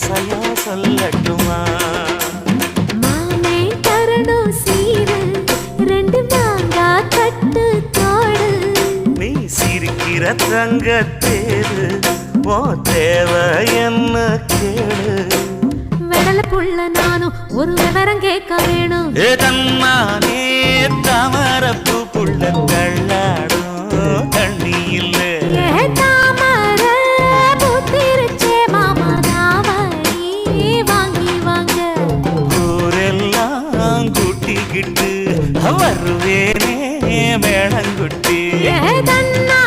வரிசையா சொல்லட்டுமா? மாமே தரணும் சீரு, ரெண்டு மாங்கா கட்டு தோடு. நீ சிரிக்கிற தங்கத்தேரு, ஓ தேவை என்ன கேளு. வெடல புள்ள நானும் ஒரு விவரம் கேட்க வேணும். ஏ தன்னானே தாமரப்பூ புள்ள தள்ளாடும் தண்ணி இல்ல. ஏ தாமர பூத்திருச்சே மாமா தாவணி வாங்கி வாங்க. ஊரெல்லாம் கூட்டிக்கிட்டு வருவேனே மேளங்குட்டி. ஏ தன்னா